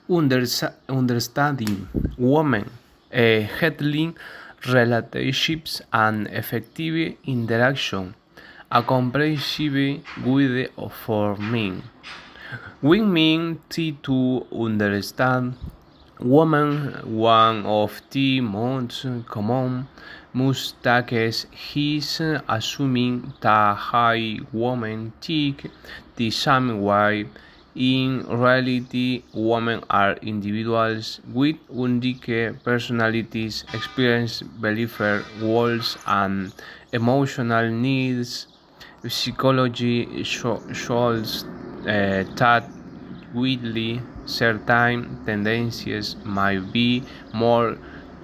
Understanding women, healing relationships and effective interaction, a comprehensive guide for men. Women tend to understand women. One of the most common mistakes is assuming that high women think the same way. In reality, women are individuals with unique personalities, experience, beliefs, goals, and emotional needs. Psychology shows that widely certain tendencies might be more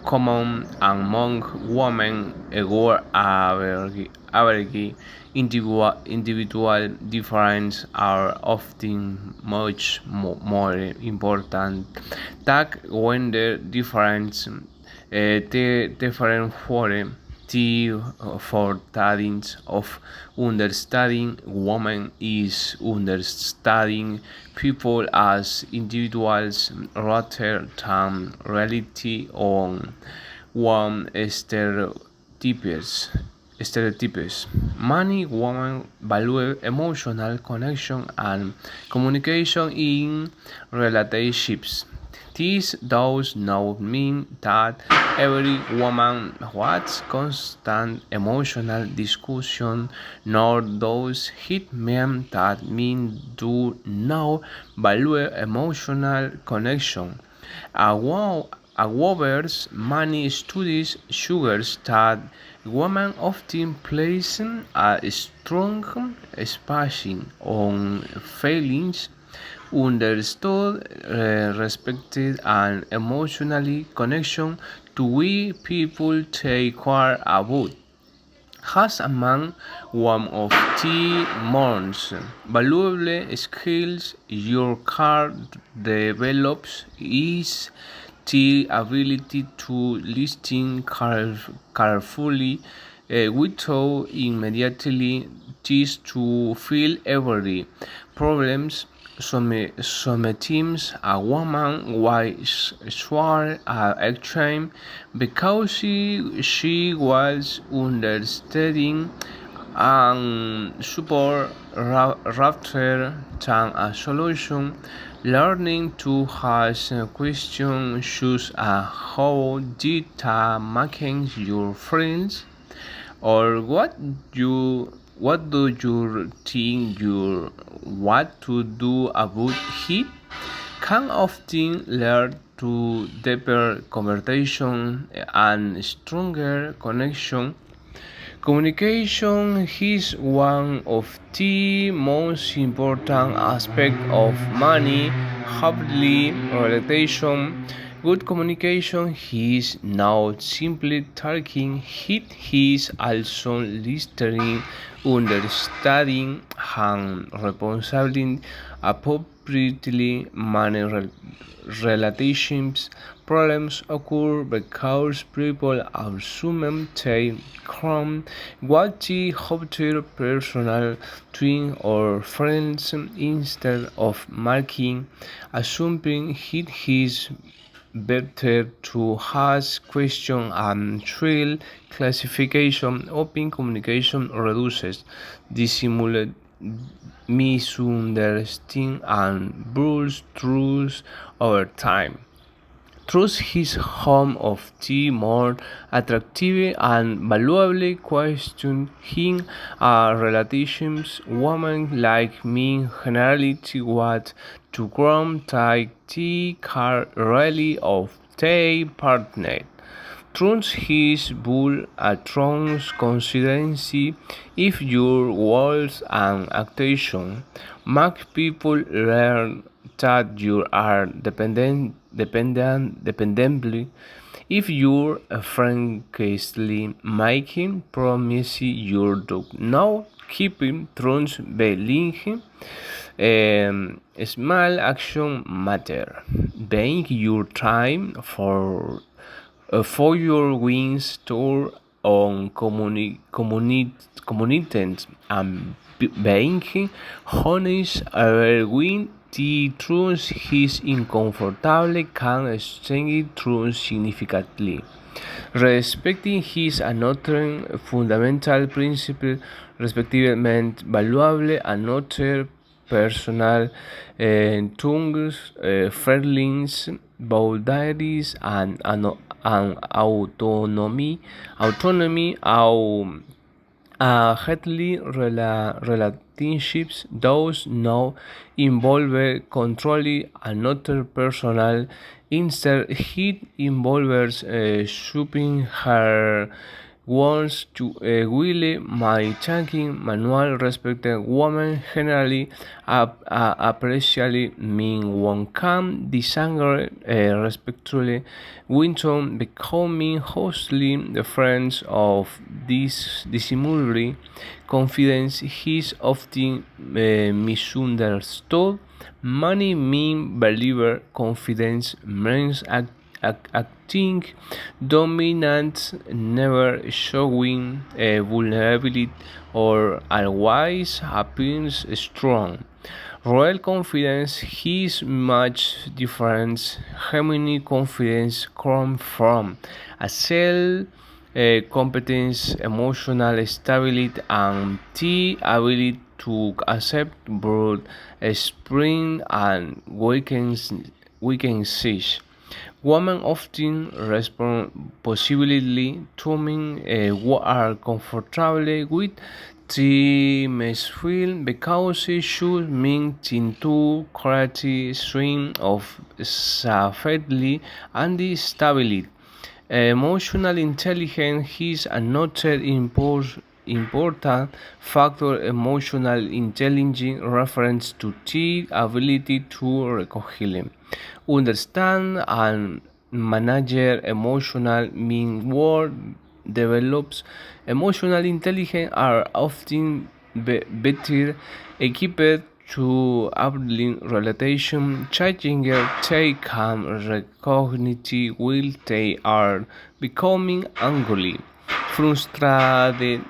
common among women, where average individual differences are often much more important than gender difference. The different for the importance of understanding women is understanding people as individuals rather than reality on one stereotypes. Many women value emotional connection and communication in relationships. This does not mean that every woman wants constant emotional discussion, nor does it mean that men do not value emotional connection. However, many studies suggest that women often place a strong emphasis on feelings understood, respected, and emotionally connection to we people take care about. Has among one of the most valuable skills your car develops is the ability to listen carefully without immediately just to feel every problems. Sometimes a woman was sworn at extreme because she was understanding and support rather than a solution. Learning to ask questions such as how did that make your friends, or what do you think you what to do about it, can often lead to deeper conversation and stronger connection. Communication is one of the most important aspects of many happily relation. Good communication is not simply talking, it is also listening, understanding, and responding appropriately. Many relationships problems occur because people assume they can what the other personal twin or friends instead of marking, assuming it is better to ask questions and trial classification. Open communication reduces dissimulate misunderstanding and builds trust over time. Trust is home of the more attractive and valuable question in relationships. Women like me generally want to grow take the care really of their partner. Trust is bull a trust consistency if your words and actions make people learn that you are dependently. If you're frankly making promises you do not keeping trust building small action matter. Being your time for your wins tour on communities and being honest about win the truth is uncomfortable can strengthen truth significantly. Respecting his another fundamental principle, respectivamente valuable another personal tongues, feelings, boundaries, and autonomy, healthy relationships those now involve controlling another personal instead it involves shaping her wants to will my thinking manual respected woman generally appreciably mean one can disagree respectfully Winton becoming hostly the friends of this dissimulatory confidence is often misunderstood. Many mean believer confidence means acting dominant, never showing vulnerability or otherwise appears strong. Royal confidence is much different. Gemini confidence comes from a self competence, emotional stability, and the ability to accept both spring and weaknesses. Women often respond positively to men who are comfortable with the feel because it should mean into quality stream of safety and stability. Emotional intelligence is another important factor. Emotional intelligence refers to the ability to reconcile, understand, and manage emotional mean world develops. Emotional intelligence are often better equipped to handling relation changing they can recognize will they are becoming angry, frustrated,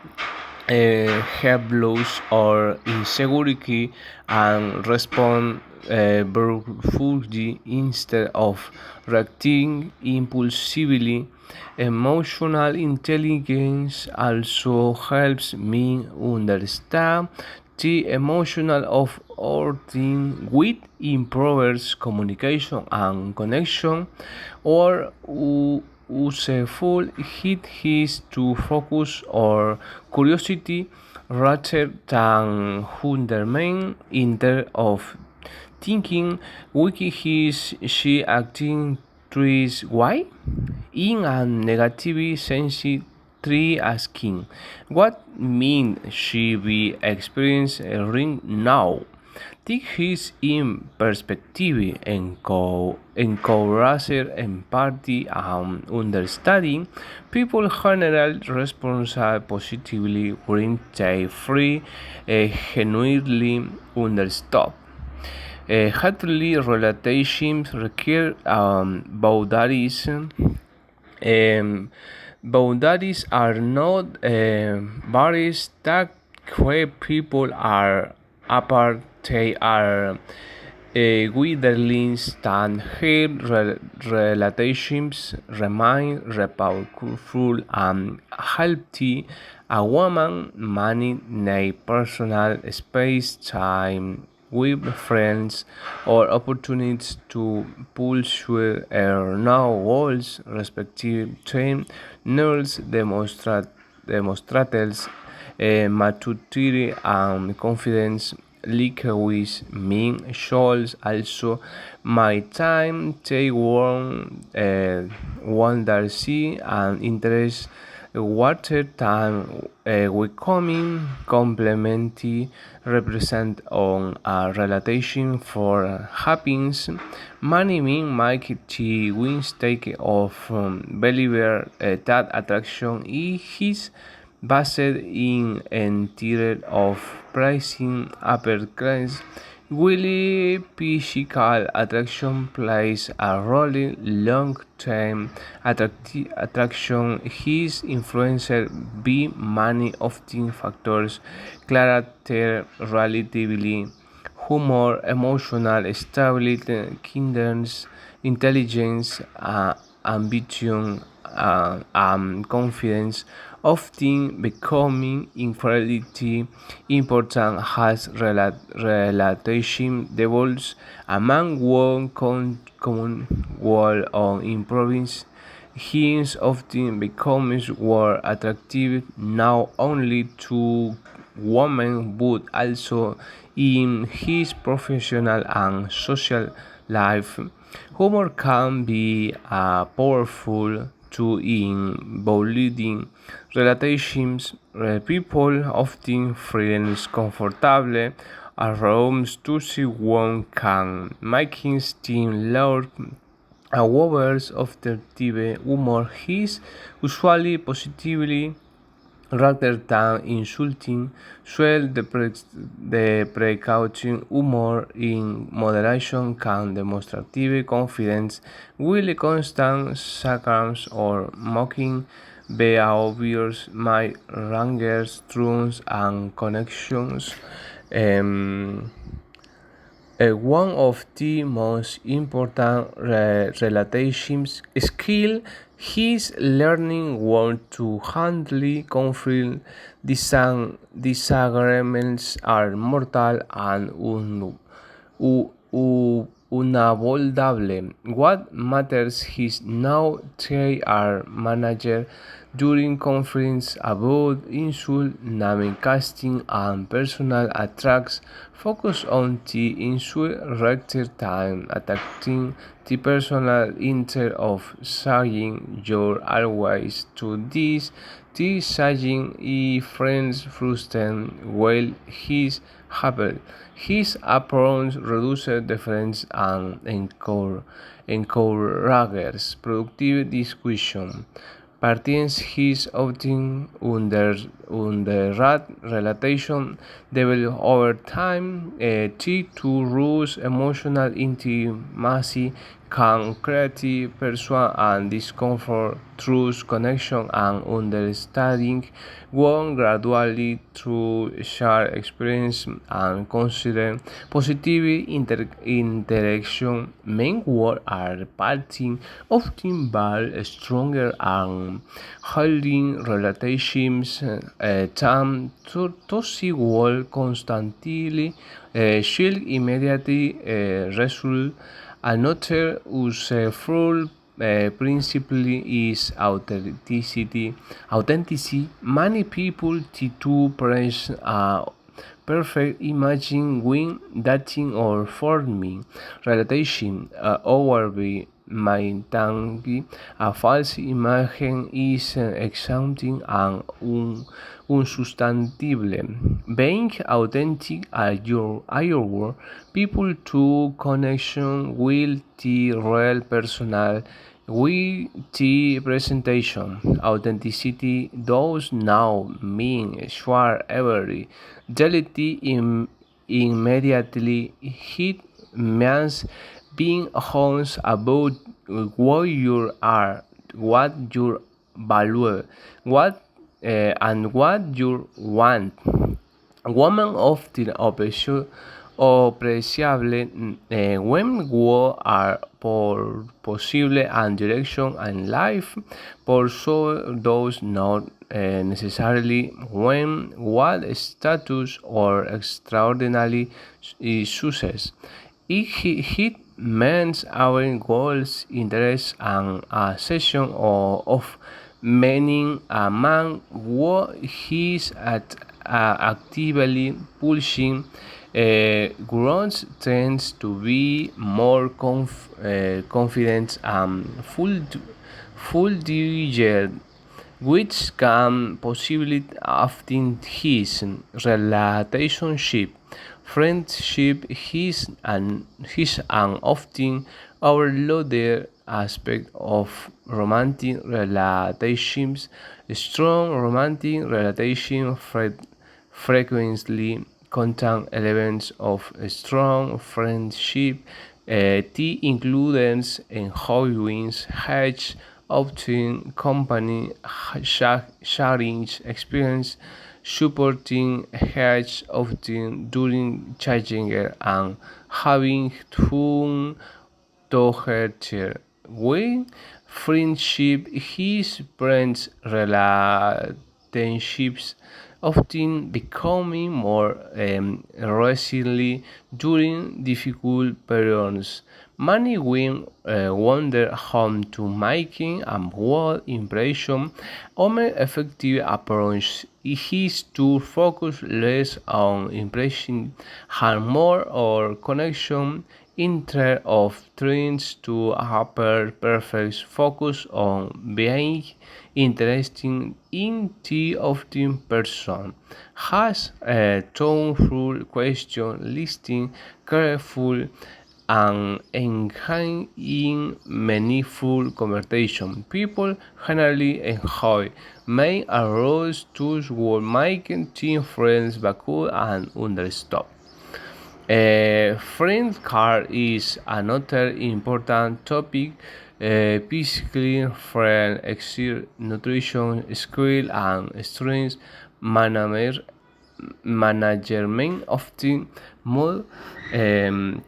helpless or insecurity and respond verbally instead of reacting impulsively. Emotional intelligence also helps me understand the emotional of our team with improves communication and connection or useful it is to focus or curiosity rather than undermine instead of thinking wiki is she acting trees why in a negative sense three asking what mean she be experiencing now. Take his in perspective encourage empathy and understanding. People generally respond positively when they free genuinely understood. Healthy relationships require boundaries. Boundaries are not barriers that where people are apart. They are within stand here relationships remain respectful and healthy. A woman manage personal space time with friends or opportunities to pursue her now goals respective train nurse demonstrates maturity and confidence likewise mean shows also my time take one wonder see and interest water time we coming complementary represent on a relation for happiness money mean make the wins take of believer that attraction is based in interior of pricing upper class Willie physical attraction plays a role in long-term attraction. His influence by many often factors, character, relatively, humor, emotional stability, kindness, intelligence, ambition, confidence, often becoming incredibly important as relation develops among one common goal of improving. His often becomes more attractive not only to women but also in his professional and social life. Humor can be a powerful tool in building relationships. People often feel comfortable around to see one can making steam loud. However, after humor is usually positively rather than insulting, while the precaution humor in moderation can demonstrative confidence, while constant sarcasm or mocking behaviors might ranger truths and connections. Um, one of the most important relationship skill is learning how to handle conflict. Disagreements are mortal and unavoidable. What matters is now they are managed during conflicts about insult, name casting, and personal attacks. Focus on the insult rather than attacking the personal instead of saying you're always to this. The saying he friends frustrated while he's happy. His approach reduces defense and encourages productive discussion. Parties his outing under rat relation develop over time. To rules emotional intimacy can create persuasion and discomfort through connection and understanding one gradually through shared experience and consider positive interaction. Men words are parting often build stronger and holding relationships time to see world constantly shield immediately result. Another useful principle is authenticity. Authenticity. Many people tend to praise perfect imaging when dating or forming relation. However, maintaining a false image is exhausting and unsustainable. Being authentic at your work, people to connection with the real personal with the presentation. Authenticity does now mean sure every reality immediately. It means being honest about what you are, what you value, what and what you want. Women often apreciable when we are por possible and direction and life, por so those not necessarily when what status or extraordinary success. It means our goals, interests, and a session of meaning among what he is actively pushing. Growth tends to be more confident and full digit, which can possibly often his relationship, friendship, his and often overloaded aspect of romantic relationships. Strong romantic relationships frequently contain elements of strong friendship. The includes enjoying hedge, obtain company, sharing experience, supporting each often during changing and having fun together. When friendship, his friends' relationships often becoming more resilient during difficult periods. Many women wander home to making a bold impression. Omer effective approach is to focus less on impression and more on connection instead of trying to appear perfect. Focus on being interesting in the often person has a thoughtful question, listening careful and engage in meaningful conversation. People generally enjoy main roles toward making team friends valued and understood. A friend card is another important topic. Physically, friend exercise, nutrition, skill, and strength management, management often more um,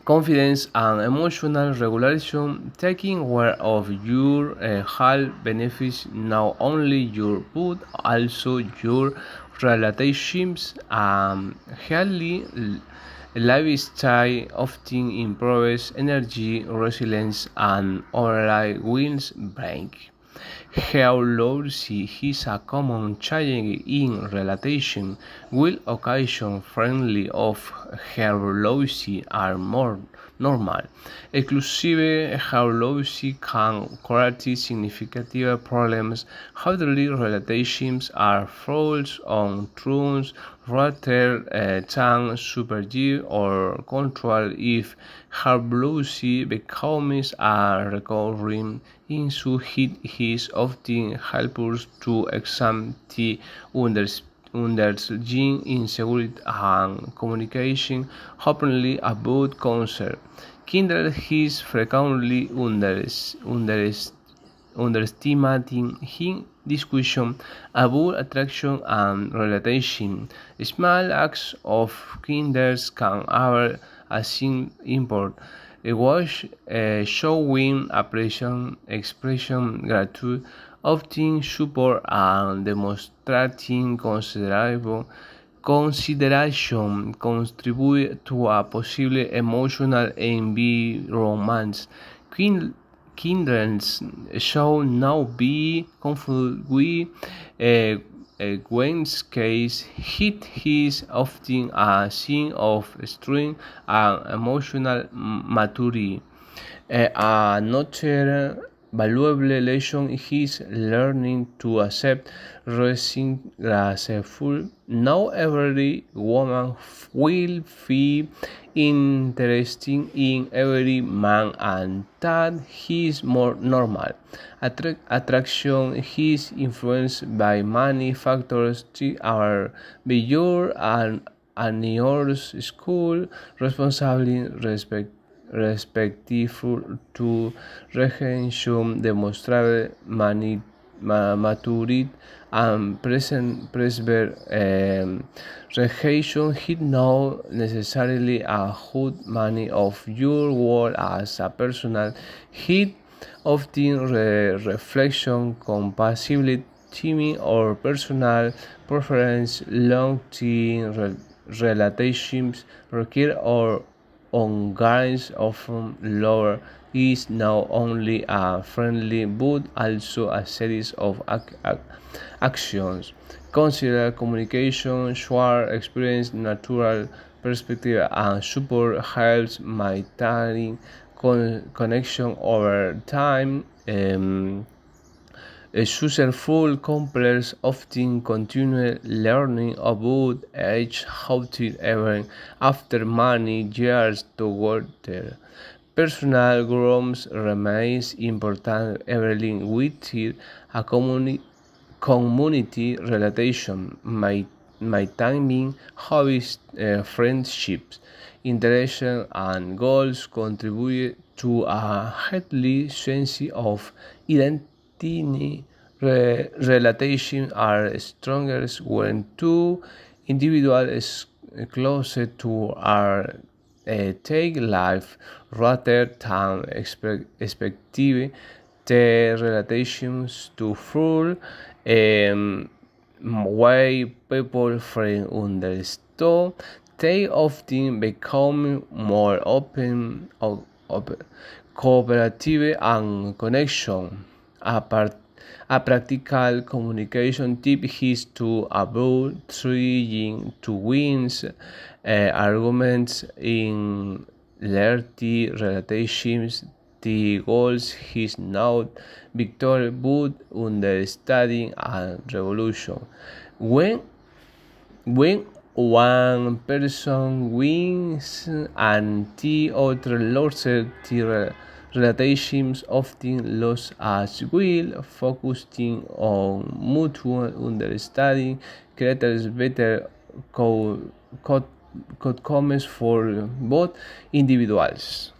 confidence and emotional regulation. Taking care of your health benefits not only your but also your relationships. Healthy lifestyle often improves energy, resilience, and overall well-being. Jealousy is a common challenge in relation with occasion friendly of jealousy are more normal. Exclusive jealousy can create significant problems. Healthy relationships are false on truths rather than supersede or control. If jealousy becomes a recurring issue, it is often helpful to examine the underlying insecurity and communication openly about concern. Kindred is frequently underestimating in discussion about attraction and relation. Small acts of kindness can have a significant import. A wash showing appreciation, expression, gratitude, often support and demonstrating considerable consideration contribute to a possible emotional environment. Kin- Kindreds should not be confused with uh, Gwen's case. It is often a sign of strength and emotional maturity. Another valuable lesson is learning to accept rising graceful. Not every woman will feel interesting in every man, and that is more normal. Attraction is influenced by many factors that are beyond and yours school responsibility respectful to reaction demonstrable maturity and present persever reaction is not necessarily a good many of your world as a personal hit often reflection compatibility teaming or personal preference long-term relationships require or on guys often lower is not only a friendly but also a series of actions. Consider communication, share experience, natural perspective, and support helps maintaining connection over time. Successful couples often continue learning about each other even after many years together. Personal growth remains important even within a community relation. My timing, hobbies, friendships, interests, and goals contribute to a healthy sense of identity, Relations are strongest when two individuals closer to are take life rather than expective the relations to full way people frame understood, they often become more open, cooperative and connection. A, part, a practical communication tip is to avoid trying to win arguments in lengthy relationships. The goal is not victory but understanding and revolution. When when one person wins and the other loses, the relations often lose as well. Focusing on mutual understanding creates better co- co- outcomes for both individuals.